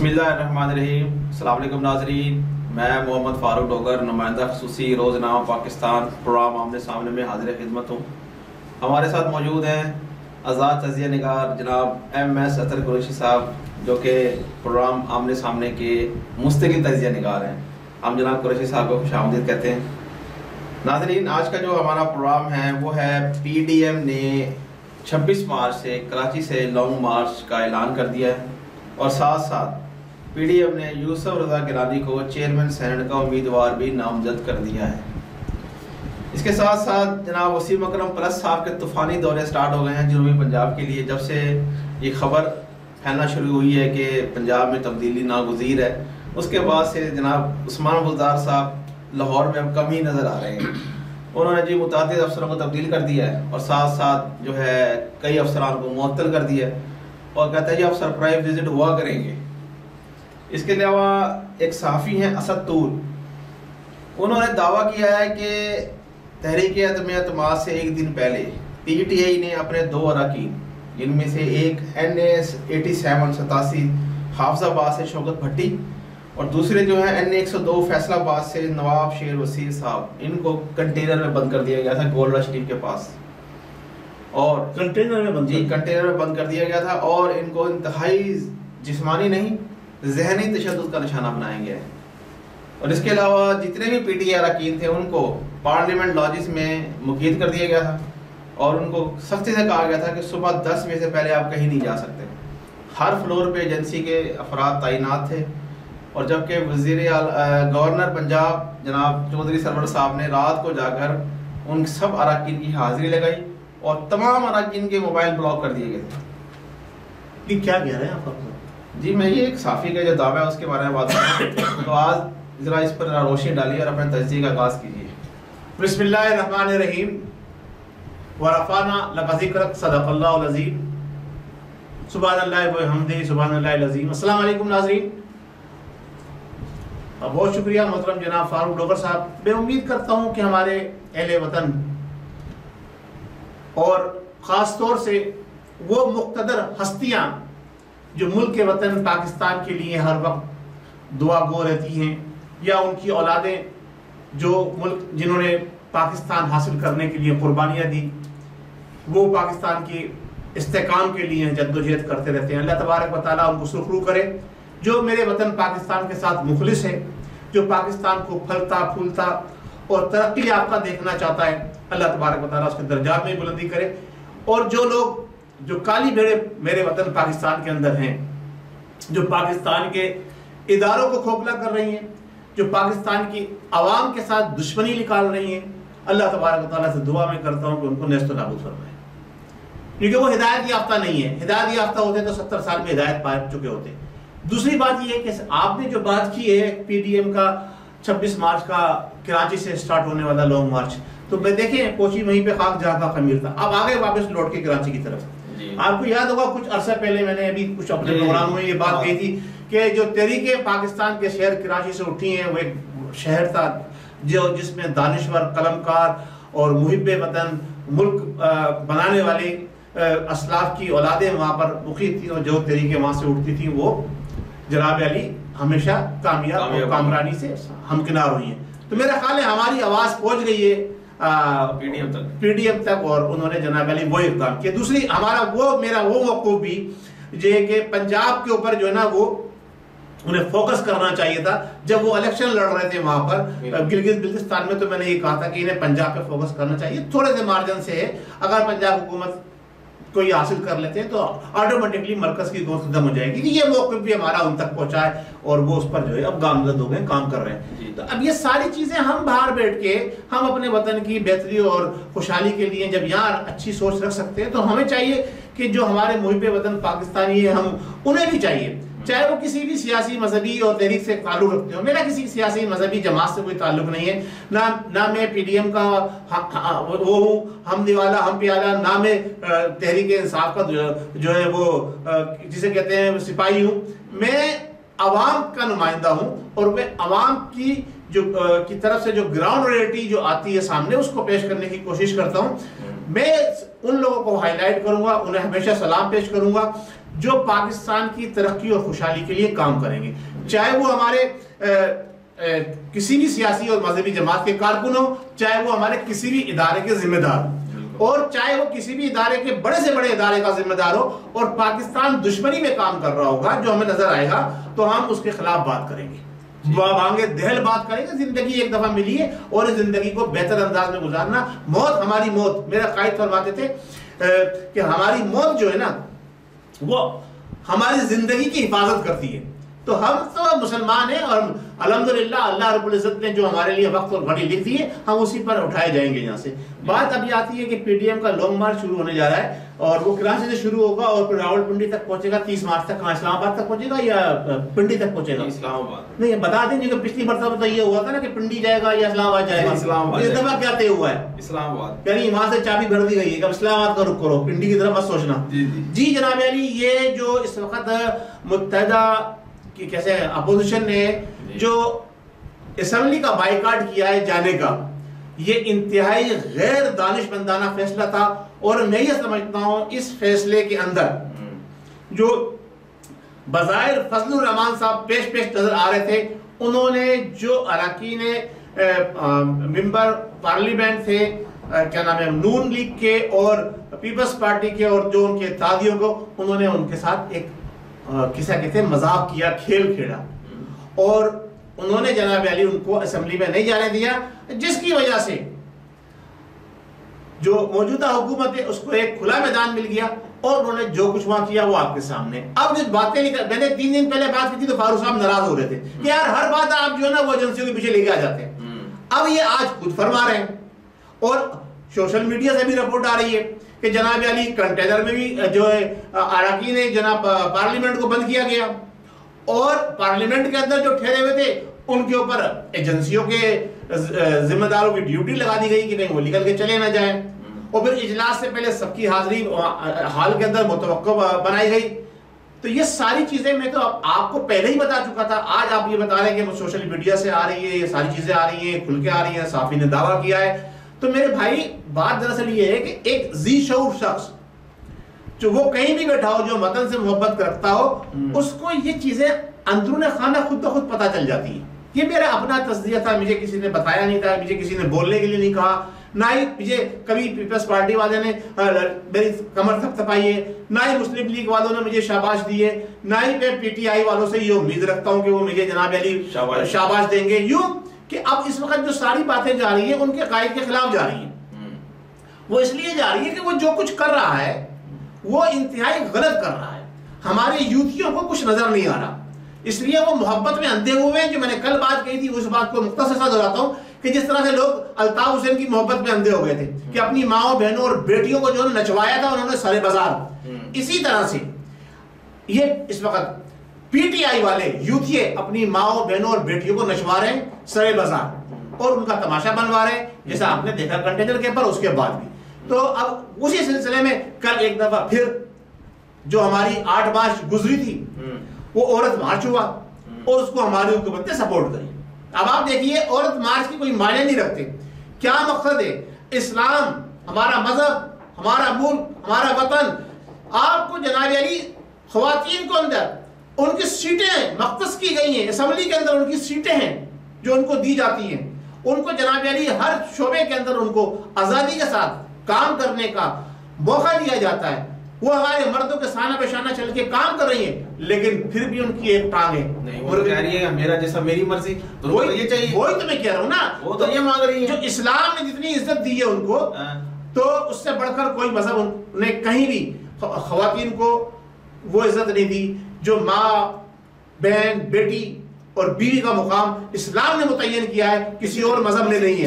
بسم اللہ الرحمن الرحیم۔ السلام علیکم ناظرین، میں محمد فاروق ڈوگر، نمائندہ خصوصی روزنامہ پاکستان پروگرام آمنے سامنے میں حاضر خدمت ہوں۔ ہمارے ساتھ موجود ہیں آزاد تجزیہ نگار جناب ایم ایس اطہر قریشی صاحب، جو کہ پروگرام آمنے سامنے کے مستقل تجزیہ نگار ہیں۔ ہم جناب قریشی صاحب کو خوش آمدید کہتے ہیں۔ ناظرین، آج کا جو ہمارا پروگرام ہے وہ ہے پی ڈی ایم نے 26 مارچ سے کراچی سے لانگ مارچ کا اعلان کر دیا ہے، اور ساتھ ساتھ پی ڈی ایم نے یوسف رضا گیلانی کو چیئرمین سینٹ کا امیدوار بھی نامزد کر دیا ہے۔ اس کے ساتھ ساتھ جناب وسیم اکرم پلس صاحب کے طوفانی دورے سٹارٹ ہو گئے ہیں جنوبی پنجاب کے لیے۔ جب سے یہ خبر پھیلنا شروع ہوئی ہے کہ پنجاب میں تبدیلی ناگزیر ہے، اس کے بعد سے جناب عثمان گلزار صاحب لاہور میں اب کم ہی نظر آ رہے ہیں۔ انہوں نے متعدد افسروں کو تبدیل کر دیا ہے، اور ساتھ ساتھ جو ہے کئی افسران کو معطل کر دیا ہے، اور کہتا ہے جی آپ سرپرائز وزٹ ہوا کریں گے۔ اس کے علاوہ ایک صحافی ہیں اسد طور، انہوں نے دعویٰ کیا ہے کہ تحریک عدم اعتماد سے ایک دن پہلے پی ٹی آئی نے اپنے 2 اراکین، جن میں سے ایک NS 8787 حافظ آباد سے شوکت بھٹی، اور دوسرے جو ہیں NA 102 فیصل آباد سے نواب شیر وسیع صاحب، ان کو کنٹینر میں بند کر دیا گیا تھا گولڈا شریف کے پاس، اور کنٹینر میں بند کر دیا گیا تھا، اور ان کو انتہائی جسمانی نہیں ذہنی تشدد کا نشانہ بنایا گیا ہے۔ اور اس کے علاوہ جتنے بھی پی ٹی آئی اراکین تھے ان کو پارلیمنٹ لاجز میں مقید کر دیا گیا تھا، اور ان کو سختی سے کہا گیا تھا کہ صبح 10 بجے سے پہلے آپ کہیں نہیں جا سکتے۔ ہر فلور پہ ایجنسی کے افراد تعینات تھے، اور جبکہ گورنر پنجاب جناب چودھری سرور صاحب نے رات کو جا کر ان سب اراکین کی حاضری لگائی، اور تمام اراکین کے موبائل بلاک کر دیے گئے تھے۔ کیا کہہ رہے ہیں آپ؟ جی میں یہ ایک صحافی کا جو دعویٰ ہے اس کے بارے میں بات کر رہا ہوں، تو آج ذرا اس پر روشنی ڈالیے اور اپنے تجزیے کا آغاز کیجیے۔ بسم اللہ الرحمن الرحیم، ورفعنا لک ذکرک، صدق اللہ العظیم، سبحان اللہ وبحمدہ، سبحان اللہ العظیم۔ السلام علیکم ناظرین، بہت شکریہ محترم جناب فاروق ڈوگر صاحب۔ میں امید کرتا ہوں کہ ہمارے اہل وطن اور خاص طور سے وہ مقتدر ہستیاں جو ملک کے وطن پاکستان کے لیے ہر وقت دعا گو رہتی ہیں، یا ان کی اولادیں جو ملک جنہوں نے پاکستان حاصل کرنے کے لیے قربانیاں دی، وہ پاکستان کی استحکام کے لیے جدوجہد کرتے رہتے ہیں، اللہ تبارک و تعالیٰ ان کو سرخرو کرے۔ جو میرے وطن پاکستان کے ساتھ مخلص ہے، جو پاکستان کو پھلتا پھولتا اور ترقی یافتہ دیکھنا چاہتا ہے، اللہ تبارک و تعالیٰ اس کے درجات میں بلندی کرے۔ اور جو لوگ جو کالی بھیڑیں میرے وطن پاکستان کے اندر ہیں، جو پاکستان کے اداروں کو کھوکھلا کر رہی ہیں، جو پاکستان کی عوام کے ساتھ دشمنی نکال رہی ہیں، اللہ تبارک و تعالیٰ سے دعا میں کرتا ہوں کہ ان کو نیست و نابود فرمائے، کیونکہ وہ ہدایت یافتہ نہیں ہے۔ ہدایت یافتہ ہوتے تو 70 سال میں ہدایت پا چکے ہوتے۔ دوسری بات یہ ہے کہ آپ نے جو بات کی ہے پی ڈی ایم کا 26 مارچ کا کراچی سے سٹارٹ ہونے والا لانگ مارچ، تو میں دیکھیں پوچھی وہیں پہ خاک جہاں کا خمیر تھا، اب آگے واپس لوٹ کے کراچی کی طرف۔ آپ کو یاد ہوگا کچھ عرصہ پہلے میں نے ابھی کچھ اپنے پروگرام میں یہ بات کہی تھی کہ جو تحریک پاکستان کے شہر کراچی سے اٹھی ہیں، وہ ایک شہر تھا جس میں دانشور، قلمکار اور محب وطن، ملک بنانے والے اسلاف کی اولادیں وہاں پر مقیم تھیں، اور جو تحریکیں وہاں سے اٹھتی تھیں وہ جناب علی ہمیشہ کامیاب اور کامرانی سے ہمکنار ہوئی ہیں۔ تو میرا خیال ہے ہماری آواز پہنچ گئی ہے پی ڈی ایم تک، اور انہوں نے جناب علی وہ اقدام کیا۔ دوسری میرا وہ موقف بھی جو ہے کہ پنجاب کے اوپر جو ہے نا وہ انہیں فوکس کرنا چاہیے تھا جب وہ الیکشن لڑ رہے تھے وہاں پر گلگت بلتستان میں، تو میں نے یہ کہا تھا کہ انہیں پنجاب پہ فوکس کرنا چاہیے، تھوڑے سے مارجن سے ہے۔ اگر پنجاب حکومت کو یہ حاصل کر لیتے ہیں تو آٹومیٹکلی مرکز کی گود ختم ہو جائے گی۔ یہ موقف بھی ہمارا ان تک پہنچا ہے، اور وہ اس پر جو ہے اب گامزد ہو گئے، کام کر رہے ہیں۔ تو اب یہ ساری چیزیں ہم باہر بیٹھ کے ہم اپنے وطن کی بہتری اور خوشحالی کے لیے جب یہاں اچھی سوچ رکھ سکتے ہیں، تو ہمیں چاہیے کہ جو ہمارے محب وطن پاکستانی ہیں، ہم انہیں بھی چاہیے، چاہے وہ کسی بھی سیاسی مذہبی اور تحریک سے تعلق رکھتے ہو۔ میرا کسی سیاسی مذہبی جماعت سے کوئی تعلق نہیں ہے، نہ میں پی ڈی ایم کا وہ ہوں ہم دیوالا ہم پیالہ، نہ میں تحریک انصاف کا جو ہے وہ جسے کہتے ہیں سپاہی ہوں۔ میں عوام کا نمائندہ ہوں، اور میں عوام کی طرف سے جو گراؤنڈ ریئلٹی جو آتی ہے سامنے، اس کو پیش کرنے کی کوشش کرتا ہوں۔ میں ان لوگوں کو ہائی لائٹ کروں گا، انہیں ہمیشہ سلام پیش کروں گا جو پاکستان کی ترقی اور خوشحالی کے لیے کام کریں گے، چاہے وہ ہمارے کسی بھی سیاسی اور مذہبی جماعت کے کارکن ہو، چاہے وہ ہمارے کسی بھی ادارے کے ذمہ دار، اور چاہے وہ کسی بھی ادارے کے بڑے سے بڑے ادارے کا ذمہ دار ہو اور پاکستان دشمنی میں کام کر رہا ہوگا جو ہمیں نظر آئے گا تو ہم اس کے خلاف بات کریں گے، بانگے دہل بات کریں گے۔ زندگی ایک دفعہ ملی ہے اور اس زندگی کو بہتر انداز میں گزارنا، موت ہماری موت، میرا قائد فرماتے تھے کہ ہماری موت جو ہے نا وہ ہماری زندگی کی حفاظت کرتی ہے، تو ہم تو مسلمان ہیں اور الحمدللہ اللہ رب العزت نے جو ہمارے لیے وقت اور گھڑی لکھ دی ہے ہم اسی پر اٹھائے جائیں گے یہاں سے۔ بات ابھی آتی ہے کہ پی ڈی ایم کا لانگ مارچ شروع ہونے جا رہا ہے اور وہ کراچی سے شروع ہوگا اور پھر راولپنڈی تک پہنچے گا، 30 مارچ تک۔ کہاں اسلام آباد تک پہنچے گا یا پنڈی تک پہنچے گا؟ اسلام آباد نہیں، بتا دیں کہ پچھلی مرتبہ تو یہ ہوا تھا نا کہ پنڈی جائے گا یا اسلام آباد جائے گا، اس دفعہ کیا طے ہوا ہے؟ اسلام آباد، یعنی وہاں سے چابی بھر دی گئی ہے کہ اسلام آباد کا رخ کرو، پنڈی کی طرف مت سوچنا۔ جی جناب علی، یہ جو اس وقت متحدہ کی کیسے اپوزیشن نے جو اسمبلی کا بائیکاٹ کیا ہے جانے کا، یہ انتہائی غیر دانشمندانہ فیصلہ تھا، اور میں یہ سمجھتا ہوں اس فیصلے کے اندر جو بظاہر فضل الرحمان صاحب پیش نظر آ رہے تھے، انہوں نے جو اراکین ممبر پارلیمنٹ تھے کیا نام ہے نون لیگ کے اور پیپلز پارٹی کے اور جو ان کے اتحادیوں کو، انہوں نے ان کے ساتھ ایک کسا کہتے ہیں مذاق کیا، کھیل کھیلا، اور انہوں نے جناب علی ان کو اسمبلی میں نہیں جانے دیا، جس کی وجہ سے جو موجودہ حکومت ہے اس کو ایک کھلا میدان مل گیا اور انہوں نے جو کچھ وہاں کیا وہ آپ کے سامنے۔ اب جو باتیں میں نے 3 دن پہلے بات کی تھی تو فاروق صاحب ناراض ہو رہے تھے کہ یار ہر بات آپ جو ہے نا وہ ایجنسیوں کے پیچھے لے کے آ جاتے ہیں۔ اب یہ آج خود فرما رہے ہیں اور سوشل میڈیا سے بھی رپورٹ آ رہی ہے کہ جناب علی کنٹینر میں بھی جو ہے اراکین جناب پارلیمنٹ کو بند کیا گیا، اور پارلیمنٹ کے اندر جو ٹھہرے ہوئے تھے ان کے اوپر ایجنسیوں کے ذمہ داروں کی ڈیوٹی لگا دی گئی کہ کہیں وہ نکل کے چلے نہ جائیں، اور پھر اجلاس سے پہلے سب کی حاضری ہال کے اندر متوقع بنائی گئی۔ تو یہ ساری چیزیں میں تو آپ کو پہلے ہی بتا چکا تھا، آج آپ یہ بتا رہے ہیں کہ سوشل میڈیا سے آ رہی ہے، یہ ساری چیزیں آ رہی ہیں، کھل کے آ رہی ہیں، صحافی نے دعویٰ کیا ہے۔ تو میرے بھائی بات دراصل یہ ہے کہ ایک ذی شعور شخص جو وہ کہیں بھی بیٹھا ہو، جو وطن سے محبت رکھتا ہو، اس کو یہ چیزیں اندرون خانہ خود بخود پتہ چل جاتی ہیں۔ یہ میرا اپنا تجزیہ تھا، مجھے کسی نے بتایا نہیں تھا، مجھے کسی نے بولنے کے لیے نہیں کہا، نہ ہی مجھے کبھی پیپلز پارٹی والے نے میری کمر تھپتھپائی ہے، نہ ہی مسلم لیگ والوں نے مجھے شاباش دی ہے، نہ ہی میں پی ٹی آئی والوں سے یہ امید رکھتا ہوں کہ وہ مجھے جناب علی شاباش دیں گے، یوں کہ اب اس وقت جو ساری باتیں جا رہی ہیں ان کے قائد کے خلاف جا رہی ہیں۔ وہ اس لیے جا رہی ہے کہ وہ جو کچھ کر رہا ہے وہ انتہائی غلط کر رہا ہے، ہمارے یوتھیوں کو کچھ نظر نہیں آ رہا، اس لیے وہ محبت میں اندھے ہوئے ہیں۔ جو میں نے کل بات کہی تھی اس بات کو مختصر سا دہراتا ہوں کہ جس طرح سے لوگ الطاف حسین کی محبت میں اندھے ہو گئے تھے کہ اپنی ماؤں بہنوں اور بیٹیوں کو جو نچوایا تھا انہوں نے سارے بازار، اسی طرح سے یہ اس وقت پی ٹی آئی والے یوتھیے اپنی ماؤں بہنوں اور بیٹیوں کو نچوا رہے ہیں سارے بازار اور ان کا تماشا بنوا رہے ہیں، جیسا آپ نے دیکھا کنٹینر کے پر اس کے بعد بھی۔ تو اب اسی سلسلے میں کل ایک دفعہ پھر جو ہماری 8 مارچ گزری تھی وہ عورت مارچ ہوا اور اس کو ہماری حکومت نے سپورٹ کری۔ اب آپ دیکھیے عورت مارچ کی کوئی معنی نہیں رکھتے، کیا مقصد ہے؟ اسلام، ہمارا مذہب، ہمارا ملک، ہمارا وطن، آپ کو جناب علی خواتین کو اندر ان کی سیٹیں مختص کی گئی ہیں، اسمبلی کے اندر ان کی سیٹیں ہیں جو ان کو دی جاتی ہیں، ان کو جناب علی ہر شعبے کے اندر ان کو آزادی کے ساتھ کام کرنے کا موقع دیا جاتا ہے۔ وہ ہمارے مردوں کے سانہ پہ شانہ چل کے کام کر رہی ہیں، لیکن پھر بھی ان کی ایک ٹانگ ہے، نہیں وہ کہہ رہی ہے میرا جیسا میری مرضی، تو یہ چاہیے، وہی تو میں کہہ رہا ہوں نا، وہ تو یہ مانگ رہی ہے۔ جو اسلام نے جتنی عزت دی ہے ان کو، تو اس سے بڑھ کر کوئی مذہب نے کہیں بھی خواتین کو وہ عزت نہیں دی جو ماں، بہن، بیٹی اور بیوی کا مقام اسلام نے متعین کیا ہے، کسی اور مذہب نے نہیں ہے،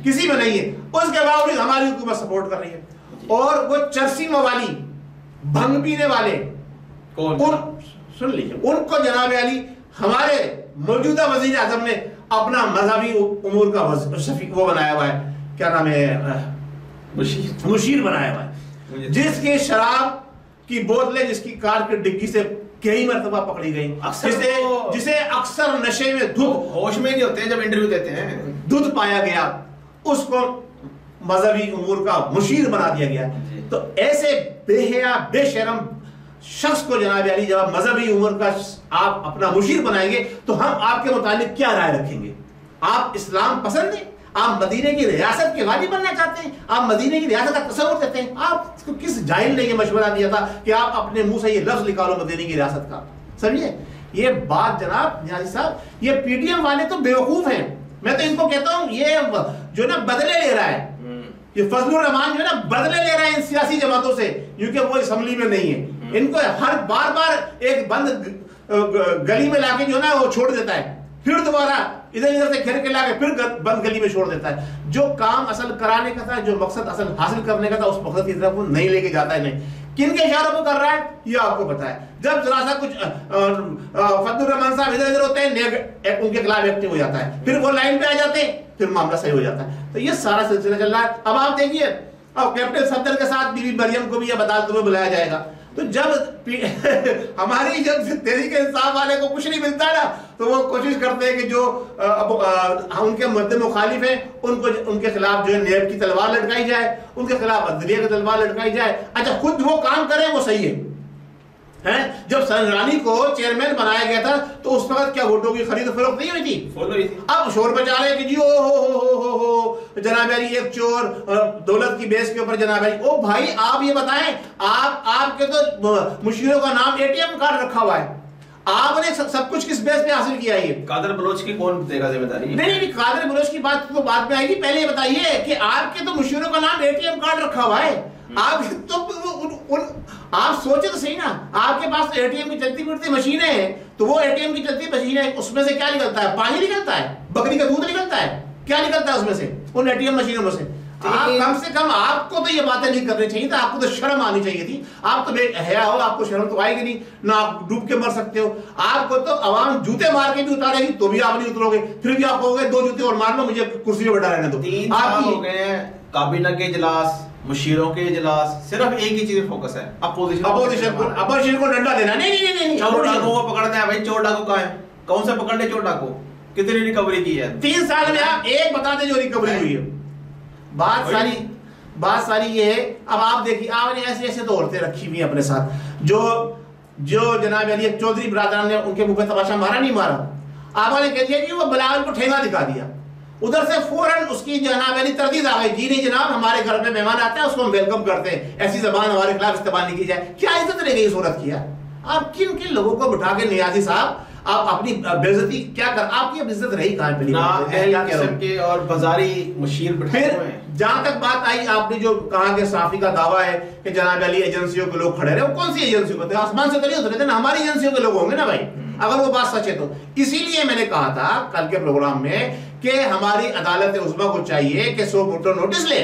کسی میں نہیں ہے۔ اس کے باوجود ہماری حکومت سپورٹ کر رہی ہے، اور وہ چرسی موالی بھنگ پینے والے سن لیجیے ان کو جناب علی ہمارے موجودہ وزیر اعظم نے اپنا مذہبی امور کا وہ بنایا ہوا ہے، کیا نام ہے، مشیر بنایا ہوا ہے، جس کی شراب کی بوتلیں جس کی کار کی ڈگی سے کئی مرتبہ پکڑی گئی، جسے اکثر نشے میں ہوش میں نہیں ہوتے جب انٹرویو دیتے ہیں، دودھ پایا گیا، اس کو مذہبی امور کا مشیر بنا دیا گیا۔ تو ایسے بے حیا، بے شرم شخص کو جناب علی جب آپ مذہبی عمر کا آپ اپنا مشیر بنائیں گے تو ہم آپ کے متعلق کیا رائے رکھیں گے؟ آپ اسلام پسند ہیں؟ آپ مدینے کی ریاست کے والی بننا چاہتے ہیں؟ آپ مدینے کی ریاست کا تصور کرتے ہیں؟ آپ کو کس جاہل نے یہ مشورہ دیا تھا کہ آپ اپنے منہ سے یہ لفظ نکالو مدینے کی ریاست کا؟ سمجھے یہ بات جناب نیازی صاحب، یہ پی ٹی ایم والے تو بیوقوف ہیں. میں تو ان کو کہتا ہوں یہ جو نا بدلے لے رہا ہے، یہ فضل الرحمان جو ہے نا بدلے لے رہا ہے ان سیاسی جماعتوں سے، کیونکہ وہ اسمبلی میں نہیں ہے. ان کو ہر بار ایک بند گلی میں لا کے جو ہے نا وہ چھوڑ دیتا ہے، پھر دوبارہ ادھر سے گھر کے لا کے پھر بند گلی میں چھوڑ دیتا ہے. جو کام اصل کرانے کا تھا، جو مقصد اصل حاصل کرنے کا تھا، اس مقصد کی طرف وہ نہیں لے کے جاتا ہے. نہیں کن کے اشاروں کو کر رہا ہے یہ آپ کو پتا ہے. جب ذرا سا کچھ فضل الرحمان صاحب ادھر ہوتے ہیں ان کے خلاف ایکٹیو ہو جاتا ہے، پھر وہ لائن پہ آ جاتے ہیں، پھر معاملہ صحیح ہو جاتا ہے. تو یہ سارا سلسلہ چل رہا ہے. اب آپ دیکھیے اب کیپٹن صفدر کے ساتھ بی بی مریم کو بھی اب عدالتوں میں بلایا جائے گا. تو جب ہماری جب تحریک انصاف والے کو کچھ نہیں ملتا نا تو وہ کوشش کرتے ہیں کہ جو ان کے مد مخالف ہیں ان کو ان کے خلاف جو ہے نیب کی تلوار لٹکائی جائے، ان کے خلاف عدلیہ کی تلوار لٹکائی جائے. اچھا خود وہ کام کریں وہ صحیح ہے. جب سنرانی کو چیئرمین بنایا گیا تھا تو اس وقت کیا ووٹوں کی خرید و فروخت نہیں ہوئی تھی؟ اب شور بچا رہے کہ جی او جناب علی ایک چور دولت کی بیس کے اوپر جناب علی. او بھائی آپ یہ بتائیں، آپ کے تو مشیروں کا نام اے ٹی ایم کارڈ رکھا ہوا ہے، آپ نے سب کچھ کس بیس پہ حاصل کیا؟ یہ قادر بلوچ کی کون دے گا ذمہ داری؟ نہیں قادر بلوچ کی بات تو بعد میں آئے گی. پہلے یہ بتائیے کہ آپ کے تو مشیروں کا نام اے ٹی ایم کارڈ رکھا ہوا ہے. آپ تو آپ سوچے تو صحیح نا، آپ کے پاس اے ٹی ایم کی چلتی پھرتی مشینیں ہیں، تو وہ اے ٹی ایم کی چلتی مشینیں اس میں سے کیا نکلتا ہے؟ پانی نکلتا ہے، بکری کا دودھ نکلتا ہے، کیا نکلتا ہے اس میں سے ان اے ٹی ایم مشینوں میں سے؟ آپ کم سے کم آپ کو تو یہ باتیں نہیں کرنی چاہیے تھی، آپ کو تو شرم آنی چاہیے تھی. آپ تو بے حیا ہو، آپ کو شرم تو آئے گی نہیں، نہ آپ ڈوب کے مر سکتے ہو. آپ کو تو عوام جوتے مار کے بھی اتارے گی تو بھی آپ نہیں اترو گے، پھر بھی آپ کہو گے 2 جوتے اور مار لو مجھے کرسی پہ بٹھا رہنے دو. 3 سال ہو گئے ہیں کابینہ کے اجلاس، مشیروں کے اجلاس، صرف ایک ہی چیز فوکس ہے اپوزیشن کو ڈنڈا دینا. نہیں چور ڈاکو کو پکڑنا ہے. بھائی چور ڈاکو کہاں ہے؟ کون سے پکڑنے چور ڈاکو؟ کتنی ریکوری کی ہے 3 سال میں؟ آپ ایک بتا دیں جو ریکوری ہوئی ہے. بات ساری یہ ہے. اب آپ دیکھیے آپ نے ایسے تو عورتیں رکھی ہوئی ہیں اپنے ساتھ جو جناب علی چودھری برادران نے ان کے منہ پہ تماشا مارا نہیں مارا. آپ نے کہہ دیا کہ وہ بلاول کو ٹھیکا دکھا دیا، ادھر سے فوراً اس کی جناب علی تردید آ گئی. جی نہیں جناب ہمارے گھر پہ مہمان آتے ہیں اس کو ہم ویلکم کرتے ہیں، ایسی زبان ہمارے خلاف استعمال نہیں کی جائے. کیا عزت رہ گئی اس عورت کی؟ آپ کن لوگوں کو بٹھا کے نیازی صاحب آپ اپنی بےعزتی کیا کر، آپ کی اب عزت رہی کہاں پہ؟ اور بازاری مشیر بٹھائے ہوئے ہیں. جہاں تک بات آئی آپ نے جو کہا کہ صحافی کا دعویٰ ہے کہ جناب علی ایجنسیوں کے لوگ کھڑے رہے، وہ کون سی ایجنسیوں کو؟ آسمان سے تو نہیں اترے تھے نا، ہماری ایجنسیوں کے لوگ ہوں گے نا بھائی، اگر وہ بات سچ ہے تو. اسی لیے میں نے کہا تھا کل کے پروگرام میں کہ ہماری عدالت عظمیٰ کو چاہیے کہ 100 ووٹر نوٹس لے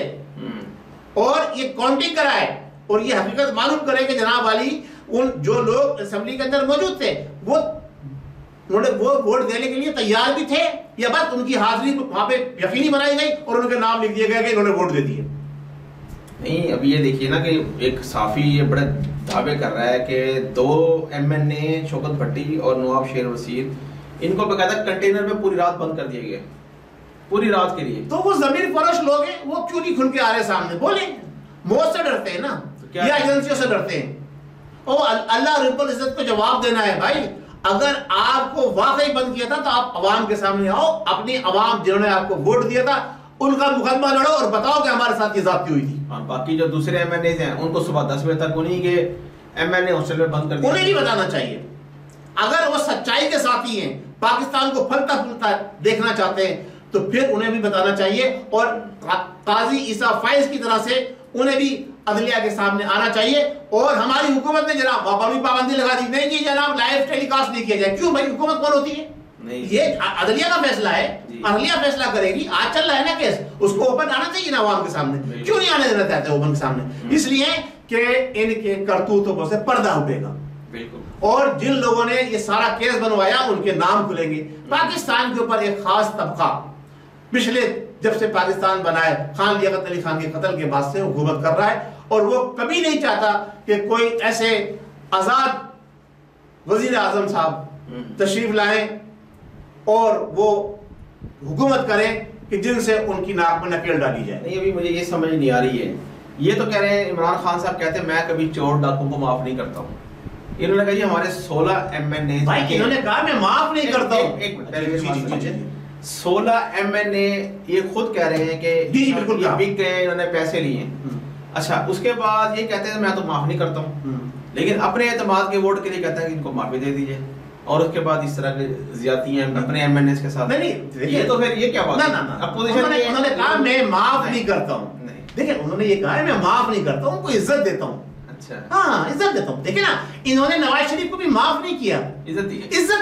اور یہ کاؤنٹنگ کرائے اور یہ حقیقت معلوم کرے کہ جناب علی ان جو لوگ اسمبلی کے اندر موجود تھے وہ ووٹ دینے کے لیے تیار بھی تھے یا بس ان کی حاضری وہاں پہ یقینی بنائی گئی اور ان کے نام لکھ دیا گیا کہ انہوں نے ووٹ دے دیے. نہیں اب یہ دیکھیے نا کہ ایک صحافی یہ بڑے دعوے کر رہا ہے کہ 2 MNA شوکت بھٹی اور نواب شیر وسیر ان کو باقاعدہ کنٹینر میں پوری رات بند کر دیا گیا، پوری رات کے لیے. تو وہ زمین فروش لوگ ہیں، وہ کیوں نہیں کھل کے آ رہے سامنے؟ بولیں موت سے ڈرتے ہیں نا یا ایجنسیوں سے ڈرتے ہیں؟ اللہ رب العزت کو جواب دینا ہے بھائی. اگر آپ کو واقعی بند کیا تھا تو آپ عوام کے سامنے آؤ، اپنی عوام جنہوں نے آپ کو ووٹ دیا تھا ان کا مقدمہ لڑو اور بتاؤ کہ ہمارے ساتھ یہ زیادتی ہوئی تھی. باقی جو دوسرے MNAs ہیں ان کو صبح 10 بجے تک انہیں کے MNA ہاسٹل میں بند کر دیا. انہیں نہیں بتانا چاہیے. اگر وہ سچائی کے ساتھی ہیں، پاکستان کو پھلتا پھولتا دیکھنا چاہتے ہیں تو پھر انہیں بھی بتانا چاہیے اور قاضی عیسیٰ فائز کی طرح سے انہیں بھی عدلیہ کے سامنے آنا چاہیے. اور ہماری حکومت نے جناب واپس پابندی لگا دی، نہیں جی جناب لائیو ٹیلی کاسٹ نہیں کیا جائے. کیوں بھائی؟ حکومت کون ہوتی ہے؟ یہ عدلیہ کا فیصلہ ہے، عدلیہ فیصلہ کرے گی. آج چل رہا ہے نا کیس، اس کو اوپن آنا چاہیے نا عوام کے سامنے. کیوں نہیں آنے دینا چاہتے اوپن کے سامنے؟ اس لیے کہ ان کے کرتوتوں سے پردہ اٹھے گا اور جن لوگوں نے یہ سارا کیس بنوایا ان کے نام کھلیں گے. پاکستان کے اوپر ایک خاص طبقہ پچھلے جب سے پاکستان بنا ہے خان لیاقت علی خان کے قتل کے بعد سے حکومت کر رہا ہے اور وہ کبھی نہیں چاہتا کہ کوئی ایسے آزاد وزیر اعظم صاحب تشریف لائیں اور وہ حکومت کریں کہ جن سے ان کی ناک میں نکیل ڈالی جائے. نہیں ابھی مجھے یہ سمجھ نہیں آ رہی ہے. یہ تو کہہ رہے ہیں عمران خان صاحب کہتے ہیں میں کبھی چور ڈاکوں کو معاف نہیں کرتا ہوں. انہوں نے کہا جی ہمارے 16 MNA بھائی انہوں نے کہا میں معاف نہیں کرتا ہوں. ایک منٹ 16 MNA یہ خود کہہ رہے ہیں کہ جی بالکل یہ بک گئے انہوں نے پیسے لیے. اچھا اس کے بعد یہ کہتے ہیں میں تو معاف نہیں کرتا ہوں, لیکن اپنے اعتماد کے ووٹ کے لیے کہتے ہیں کہ ان کو معافی دے دیجیے, اور اس کے بعد اس طرح کی زیادتیاں اپنے MNAs کے ساتھ. نہیں یہ تو پھر یہ کیا بات ہے, اپوزیشن انہوں نے کہا میں معاف نہیں کرتا ہوں. دیکھیں انہوں نے یہ کہا ہے میں معاف نہیں کرتا ہوں, ان کو عزت دیتا ہوں. ہاں عزت دیتا ہوں. دیکھیں نا انہوں نے نواز شریف کو بھی معاف نہیں کیا, عزت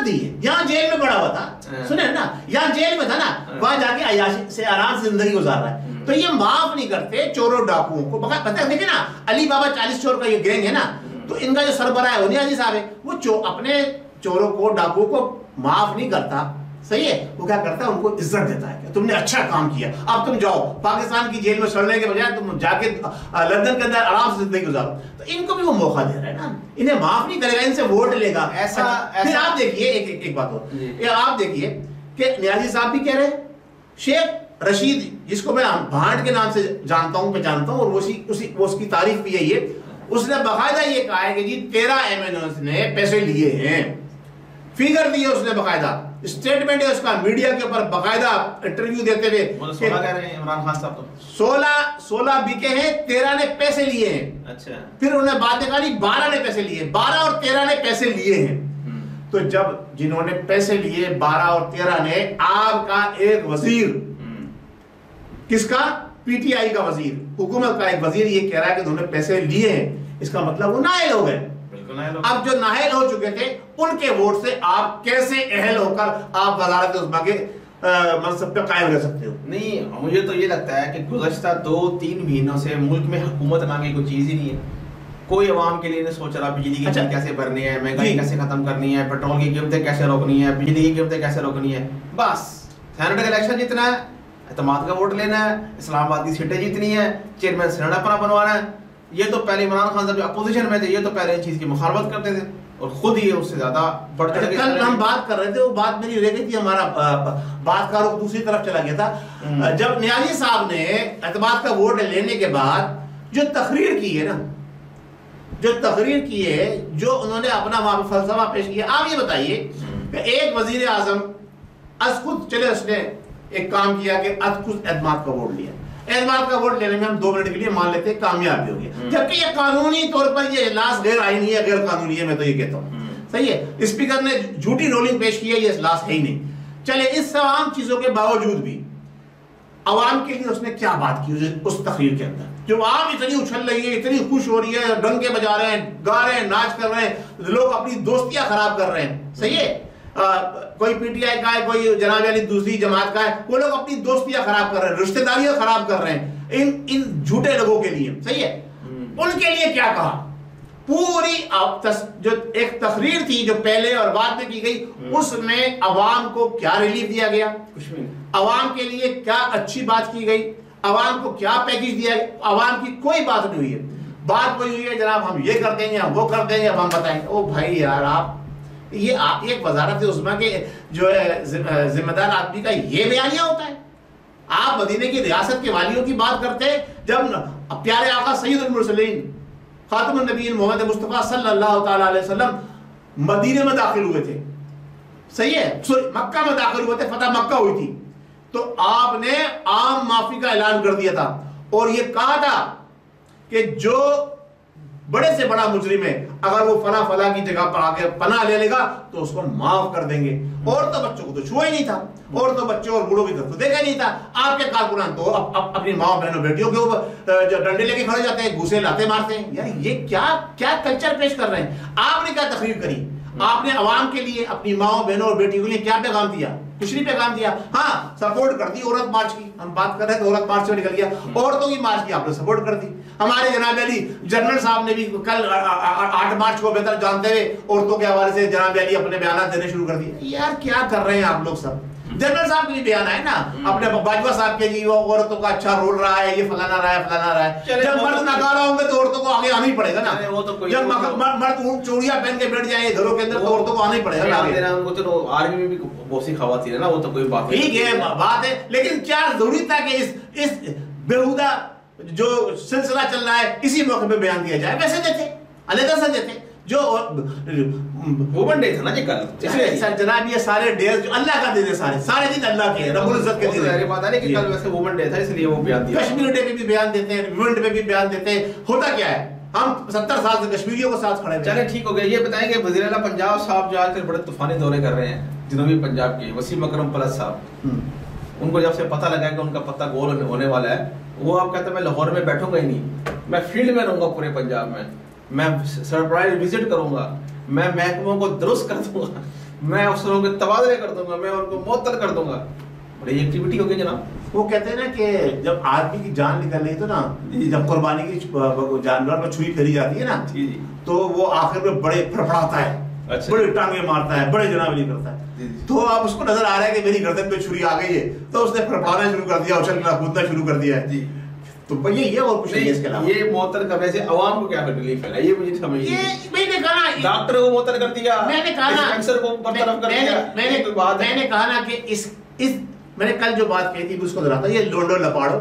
دی ہے. یہاں جیل میں پڑا ہوا تھا, سنیں نا یہاں جیل میں تھا نا, وہاں جا کے عیاشی سے آرام سے زندگی گزار رہا ہے. تو یہ معاف نہیں کرتے چوروں ڈاکوؤں کو. پتہ ہے دیکھیں نا علی بابا 40 چور کا یہ گینگ ہے نا, تو ان کا جو سربراہ ہے نیازی صاحب ہے, وہ اپنے چوروں کو ڈاکوؤں کو معاف نہیں کرتا. صحیح ہے, وہ کیا کرتا ہے ان کو عزت دیتا ہے کہ تم نے اچھا کام کیا, اب تم جاؤ پاکستان کی جیل میں سڑنے کے بجائے تم جا کے لندن کے اندر آرام سے زندگی گزارو. تو ان کو بھی وہ موقع دے رہا ہے نا, انہیں معاف نہیں کرے گا, ان سے ووٹ لے گا. ایسا پھر آپ دیکھیے ایک بات اور, آپ دیکھیے کہ نیازی صاحب بھی کہہ رہے ہیں, شیخ رشید جس کو میں بھانٹ کے نام سے جانتا ہوں پہچانتا ہوں, اور اس کی تعریف بھی یہی ہے, اس نے باقاعدہ یہ کہا ہے کہ جی 13 MNOs نے پیسے لیے ہیں, فیگر دیے اس نے, باقاعدہ اسٹیٹمنٹ ہے اس کا میڈیا کے اوپر, باقاعدہ انٹرویو دیتے ہوئے. 16 بکے ہیں, 13 نے پیسے لیے ہیں. اچھا پھر انہوں نے بات نکالی 12 نے پیسے لیے, 12 اور 13 نے پیسے لیے ہیں. تو جب جنہوں نے پیسے لیے 12 اور 13 نے, آپ کا ایک وزیر, کس کا, PTI کا وزیر, حکومت کا ایک وزیر یہ کہہ رہا ہے کہ انہوں نے پیسے لیے ہیں, اس کا مطلب وہ نااہل ہو گئے. اب جو نااہل ہو چکے تھے ان کے ووٹ سے آپ کیسے اہل ہو کر آپ وزارت عظمیٰ کے منصب پہ قائم رہ سکتے ہو؟ نہیں مجھے تو یہ لگتا ہے کہ گزشتہ 2-3 مہینوں سے ملک میں حکومت نام کی کوئی چیز ہی نہیں ہے. کوئی عوام کے لیے نہیں سوچ رہا بجلی کی بل کیسے بھرنی ہے, مہنگائی کیسے ختم کرنی ہے, پیٹرول کی قیمتیں کیسے روکنی ہے, بجلی کی قیمتیں کیسے روکنی ہے. بس سینٹ کا الیکشن جیتنا ہے, اعتماد کا ووٹ لینا ہے, اسلام آباد کی سیٹیں جیتنی ہے, چیئرمین سینٹ اپنا بنوانا ہے. یہ تو پہلے عمران خان صاحب اپوزیشن میں تھے, یہ تو پہلے اس چیز کی مخالفت کرتے تھے, اور خود ہی اس سے زیادہ بڑھ چڑھ کے. کل ہم بات کر رہے تھے, وہ بات میری رہ گئی تھی, ہمارا بات کا رخ دوسری طرف چلا گیا تھا. جب نیازی صاحب نے اعتماد کا ووٹ لینے کے بعد جو تقریر کی ہے نا, جو تقریر کی ہے, جو انہوں نے اپنا وہاں پہ فلسفہ پیش کیا, آپ یہ بتائیے کہ ایک وزیر اعظم از خود چلے اس نے ایک کام کیا کہ از خود اعتماد کا ووٹ لیا, اعتماد کا ووٹ لینے میں ہم 2 منٹ کے لیے مان لیتے ہیں کامیاب بھی ہو گیا, جبکہ یہ قانونی طور پر یہ اجلاس غیر آئینی ہے, غیر قانونی ہے, میں تو یہ کہتا ہوں. صحیح ہے, اسپیکر نے جھوٹی رولنگ پیش کی ہے, یہ اجلاس ہے ہی نہیں. چلے اس تمام چیزوں کے باوجود بھی عوام کے لیے اس نے کیا بات کی اس تقریر کے اندر, جو عوام اتنی اچھل رہی ہے, اتنی خوش ہو رہی ہے, ڈنکے بجا رہے ہیں, گا رہے ہیں, ناچ کر رہے ہیں, لوگ اپنی دوستیاں خراب کر رہے ہیں. صحیح ہے, کوئی PTI کا ہے, کوئی جناب علی دوسری جماعت کا ہے, وہ لوگ اپنی دوستیاں خراب کر رہے ہیں, رشتہ داریاں خراب کر رہے ہیں ان جھوٹے لوگوں کے لیے. صحیح ہے, ان کے لیے کیا کہا, پوری جو ایک تقریر تھی جو پہلے اور بعد میں کی گئی, اس میں عوام کو کیا ریلیف دیا گیا, عوام کے لیے کیا اچھی بات کی گئی, عوام کو کیا پیکیج دیا گیا, عوام کی کوئی بات نہیں ہوئی ہے. بات وہی ہوئی ہے جناب ہم یہ کر دیں گے, ہم وہ کر دیں گے, اب ہم بتائیں گے. او بھائی یار, آپ ایک وزارت عظمیٰ کے جو ہے ذمہ دار آدمی کا یہ بیانیہ ہوتا ہے. آپ مدینے کی ریاست کے والیوں کی بات کرتے ہیں, جب پیارے آقا سید المرسلین خاتم النبیین محمد مصطفیٰ صلی اللہ تعالیٰ علیہ وسلم مدینے میں داخل ہوئے تھے. صحیح ہے, مکہ میں داخل ہوئے تھے, فتح مکہ ہوئی تھی, تو آپ نے عام معافی کا اعلان کر دیا تھا, اور یہ کہا تھا کہ جو بڑے سے بڑا مجرم ہے اگر وہ فلاں فلاں کی جگہ پر آ کے پناہ لے لے گا تو اس کو معاف کر دیں گے. عورتوں بچوں کو تو چھوا ہی نہیں تھا, عورتوں بچوں اور بوڑھوں کی طرف تو دیکھا نہیں تھا. آپ کے کارکنان تو اپنی ماں بہنوں بیٹیوں کے اوپر جو ڈنڈے لے کے کھڑے جاتے ہیں, گھوسے لاتے مارتے ہیں. یار یہ کیا کلچر پیش کر رہے ہیں. آپ نے کیا تقریر کری, آپ نے عوام کے لیے, اپنی ماں بہنوں اور بیٹیوں کے لیے کیا پیغام دیا, کچھ نہیں پیغام دیا. ہاں سپورٹ کر دی عورت مارچ کی, ہم بات کر رہے ہیں کہ عورت مارچ سے نکل گیا, عورتوں کی مارچ کی آپ نے سپورٹ کر دی. ہمارے جناب علی جنرل صاحب نے بھی کل 8 مارچ کو بہتر جانتے ہوئے عورتوں کے حوالے سے جناب علی اپنے بیانات دینے شروع کر دیے. یار کیا کر رہے ہیں آپ لوگ سب. جنرل صاحب بھی بیان ہے نا اپنے باجوہ صاحب کے, جی وہ عورتوں کا اچھا رول رہا ہے, یہ فلانا رہا ہے فلانا رہا ہے. جب مرد ناکارہ ہوں گے تو عورتوں کو آگے آنا ہی پڑے گا نا. جب مرد چوڑیاں پہن کے بیٹھ جائیں گھروں کے اندر تو عورتوں کو آنا ہی پڑے گا. آرمی میں بھی بہت سی خواتین ہے نا, وہ تو کوئی بات ٹھیک ہے, بات ہے, لیکن کیا ضروری تھا کہ اس بیہودہ جو سلسلہ چل رہا ہے اسی موقع پہ بیان دیا جائے. ویسے دیتے, علیحدہ سے دیتے. جو وومن ڈے تھا نا جی کل، جناب یہ سارے ڈیز جو اللہ کا دن ہے، سارے دن اللہ کے ہیں، رب العزت کے دن ہے، پتہ نہیں کہ کل ویسے وومن ڈے تھا اس لیے وہ بیان دیا. کشمیر ڈے پہ بھی بیان دیتے ہیں، ویمن ڈے پہ بھی بیان دیتے ہیں. ہوتا کیا ہے، ہم 70 سال سے کشمیریوں کے ساتھ کھڑے ہیں. چلے ٹھیک ہو گیا. یہ بتائیں کہ وزیر اعلیٰ پنجاب صاحب جو آج کل بڑے طوفانی دورے کر رہے ہیں جنوبی پنجاب کے، وسیم اکرم پلس صاحب، ان کو جب سے پتہ لگا کہ ان کا پتہ گول ہونے والا ہے، وہ آپ کہتے ہیں میں لاہور میں بیٹھوں گا ہی نہیں، میں فیلڈ میں رہوں گا پورے پنجاب میں سرپرائز وزٹ کروں گا، میں محکموں کو درست کر دوں گا، میں افسروں کے تبادلے کر دوں گا، میں ان کو معطل کر دوں گا. بڑی ایکٹیویٹی ہوگی جناب. وہ کہتے ہیں نا کہ جب آدمی کی جان نکل رہی تو نا، جب قربانی کی جانور میں چھری پھیری جاتی ہے نا، تو وہ آخر میں بڑے پھڑپڑاتا ہے، بڑے ٹانگے مارتا ہے، بڑے جنابلی کرتا ہے. تو اب اس کو نظر آ رہا ہے کہ میری گردن پہ چھری آ گئی ہے، تو اس نے پھڑپڑانا شروع کر دیا، اچھلنا کودنا شروع کر دیا ہے. تو یہی ہے اور کچھ نہیں. اس کے علاوہ یہ معطل کرنے سے عوام کو کیا ریلیف ہے، یہ مجھے سمجھ نہیں. میں نے کہا ڈاکٹر کو معطل کر دیا، میں نے کہا ڈسپینسر کو برطرف کر دیا. میں نے کہا نا کہ اس میں نے کل جو بات کہی تھی اس کو دہراتا، یہ لونڈو لپاڑو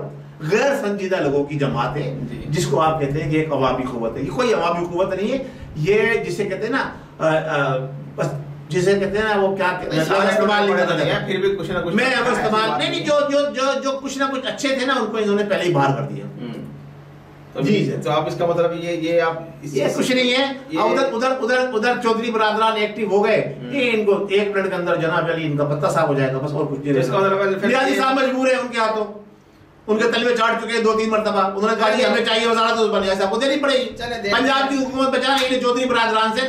غیر سنجیدہ لوگوں کی جماعت ہے جس کو آپ کہتے ہیں کہ ایک عوامی قوت ہے. یہ کوئی عوامی قوت نہیں ہے، یہ جسے کہتے ہیں نا، جسے کہتے ہیں نا وہ کیا استعمال نہیں کرتا ہے، پھر بھی کچھ نہ کچھ میں استعمال نہیں، جو کچھ نہ کچھ اچھے تھے نا ان کو انہوں نے پہلے ہی باہر کر دیا. جی تو آپ اس کا مطلب یہ آپ یہ کچھ نہیں ہے. ادھر چودھری برادران ایکٹیو ہو گئے، ان کو 1 منٹ کے اندر جناب علی ان کا پتہ صاف ہو جائے گا، بس اور کچھ نہیں. ریاضی صاحب مجبور ہیں، ان کے ہاتھوں ان کے تلوے چاٹ چکے ہیں 2-3 مرتبہ. انہوں نے کہا کہ ہمیں چاہیے وزارت عثمان ریاض صاحب کو دینی پڑے گی. پنجاب کی حکومت بچانے کے لیے چودھری برادران سے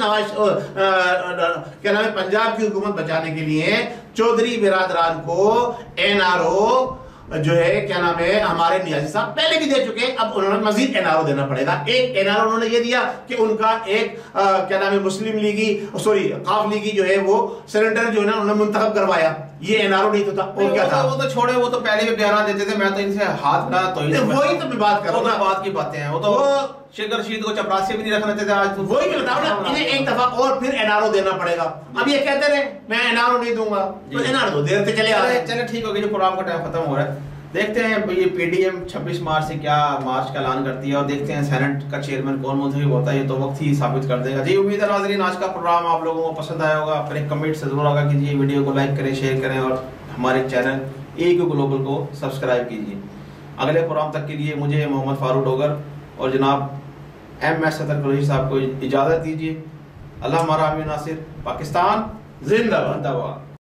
کیا نام ہے، پنجاب کی حکومت بچانے کے لیے چودھری برادران کو NRO جو ہے کیا نام ہے ہمارے نیازی صاحب پہلے بھی دے چکے، اب انہوں نے مزید NRO دینا پڑے گا. ایک NRO انہوں نے یہ دیا کہ ان کا ایک کیا نام ہے مسلم لیگی قاف لیگی جو ہے وہ سینیٹر جو ہے نا انہوں نے منتخب کروایا. یہ NRO نہیں تو تھا، اور کیا تھا؟ وہ تو چھوڑے، وہ تو پہلے بھی بیانات دیتے تھے، میں تو ان سے ہاتھ نہ تو وہی تو میں بات کر رہا ہوں، بات کی باتیں ہیں. وہ تو شیخ رشید کو چپراسی بھی نہیں رکھنا چاہتے آج. وہی میں بتاؤں نا، انہیں ایک دفعہ اور پھر NRO دینا پڑے گا. اب یہ کہتے رہے میں NRO نہیں دوں گا، تو NRO دیتے چلے آ رہے ہیں. چلے ٹھیک ہو گیا، جو پروگرام کا ٹائم ختم ہو رہا ہے. دیکھتے ہیں یہ PDM 26 مارچ سے کیا مارچ کا اعلان کرتی ہے، اور دیکھتے ہیں سینٹ کا چیئرمین کون منتخب ہوتا ہے، یہ تو وقت ہی ثابت کر دے گا. جی امید ہے ناظرین آج کا پروگرام آپ لوگوں کو پسند آیا ہوگا. اپنے کمنٹ سے ضرور آگاہ کیجیے، ویڈیو کو لائک کریں، شیئر کریں، اور ہمارے چینل AQ گلوبل کو سبسکرائب کیجیے. اگلے پروگرام تک کے لیے مجھے محمد فاروق ڈوگر اور جناب MS صدر قریشی صاحب کو اجازت دیجیے. اللہ ہمارا حامی ناصر. پاکستان زندہ باد. زندہ باد.